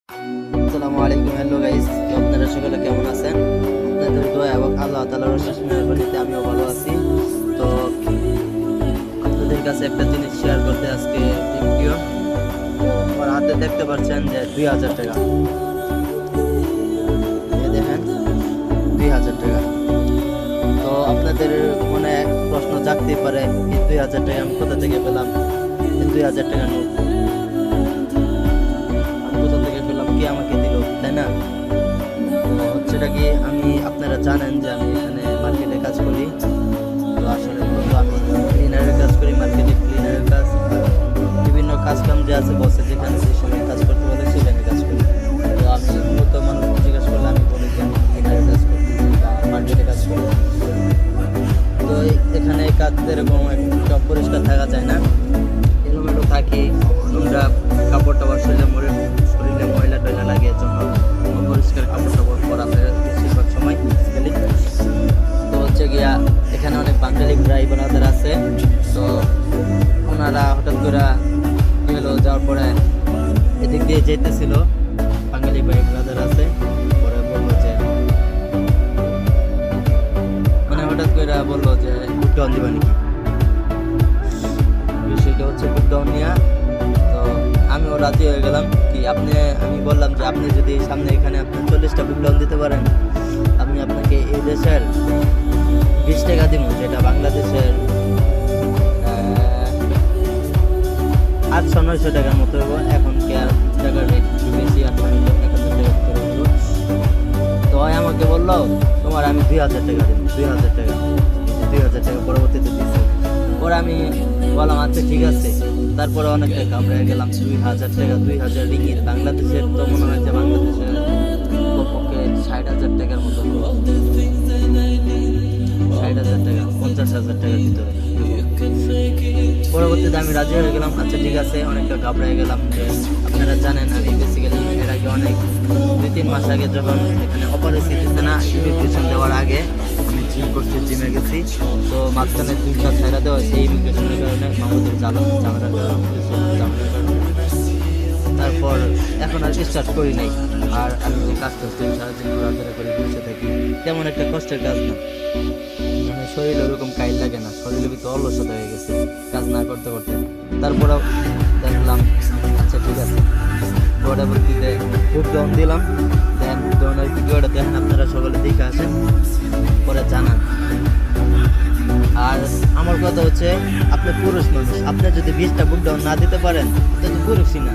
আসসালামু আলাইকুম, hello guys. তো আপনারা সকলে কেমন আছেন? আপনাদের দোয়া এবং আল্লাহ তাআলার অশেষ মেহেরবানিতে আমিও ভালো আছি। তো আপনাদের কাছে একটা জিনিস শেয়ার করতে আজকে ভিডিও। আমার হাতে দেখতে পাচ্ছেন যে 2000 টাকা, এই দেখেন 2000 টাকা। তো আপনাদের মনে প্রশ্ন জাগতেই পারে, এই 2000 টাকা আমি কোথা থেকে পেলাম? এই 2000 টাকা নোট আমি কোথা থেকে পেলাম? কে আমাকে দিল, তাই না? তো হচ্ছেটা কি, আমি আপনারা জানেন যে আমি এখানে মার্কেটে কাজ করি। তো আসলে মূলত আমি ক্লিনারের কাজ করি, মার্কেটে ক্লিনারের কাজ, বিভিন্ন কাজ কাম যে আছে বসে যেখানে যে সময় কাজ করতে বলে সেখানে কাজ করি। তো আমি মূলত মানুষ জিজ্ঞাসা করলে আমি বলি যে আমি ক্লিনারের কাজ করতেছি বা মার্কেটে কাজ করি। তো এখানে কাজ এরকম একটা পরিষ্কার থাকা যায় না, এলোমেলো থাকি, নোংরা কাপড় টাপড় শরীরে ময়লা টয়লা লাগে, এর জন্য পরিষ্কার কাপড় টাপড় পরা হয় বেশিরভাগ সময় বেসিক্যালি। তো হচ্ছে গিয়া এখানে অনেক বাঙালি ভাই বোনাদের আছে। তো ওনারা হঠাৎ করে গেলো, যাওয়ার পরে এদিক দিয়ে যেতেছিল, বাঙালি ভাই বোনাদের আছে। পরে বললো যে মানে হঠাৎ করে বললো যে বুকডাউন দিবা নাকি, বিষয়টা হচ্ছে বুকডাউন নিয়ে। তো আমিও রাজি হয়ে গেলাম। কি আমি বললাম যে আপনি যদি সামনে এখানে আপনি 40টা বুকডাউন দিতে পারেন, আমি আপনাকে এই দেশের 20 টাকা দিব, যেটা বাংলাদেশের 800-900 টাকার মতো হইব। এখন কি আর টাকার রেট বেশি, 800-1000 টাকা করে হইব। তো আমাকে বললো তোমার আমি 2000 টাকা দিব, 2000 টাকা, 2000 টাকা পরবর্তীতে দিচ্ছি। পরে আমি বললাম আচ্ছা ঠিক আছে। তারপরে অনেকটা ঘাবড়ে গেলাম। 2000 টাকা, 2000 রিঙ্গিত বাংলাদেশের, তো মনে হয় যে বাংলাদেশের কমপক্ষে 60,000 টাকার মতো, 60,000 টাকা, 50,000 টাকার ভিতরে। পরবর্তীতে আমি রাজি হয়ে গেলাম। আচ্ছা ঠিক আছে, অনেকটা ঘাবড়ে গেলাম। যে আপনারা জানেন আমি বেসিক্যালি এর আগে অনেক 2-3 মাস আগে যখন এখানে অপারেশন দিতে না, ইমিগ্রেশন দেওয়ার আগে আমি জিম করছি, জিমে গেছি। তো মাঝখানে 2 মাস ছেড়ে দেওয়া, সেই ইমিগ্রেশনের কারণে মামুদের ঝামেলার কারণে। তারপর এখন আর স্টার্ট করি নাই। আর আমি যে কাজ করছি সারাদিন ঘোরাফেরা করে বসে থাকি, তেমন একটা কষ্টের কাজ না, মানে শরীরে ওরকম কাইল লাগে না, শরীরে ভিতরে অলসতা হয়ে গেছে কাজ না করতে করতে। তারপরেও দেখলাম আচ্ছা ঠিক আছে, পরবর্তীতে বুকডাউন দিলাম। দেন বুকডাউনের ভিডিওটা দেখেন, আপনারা সকলে দেখে আসেন, পরে জানান। আর আমার কথা হচ্ছে, আপনি পুরুষ মানুষ, আপনি যদি 20টা বুকডাউন না দিতে পারেন, আপনি তো পুরুষই না।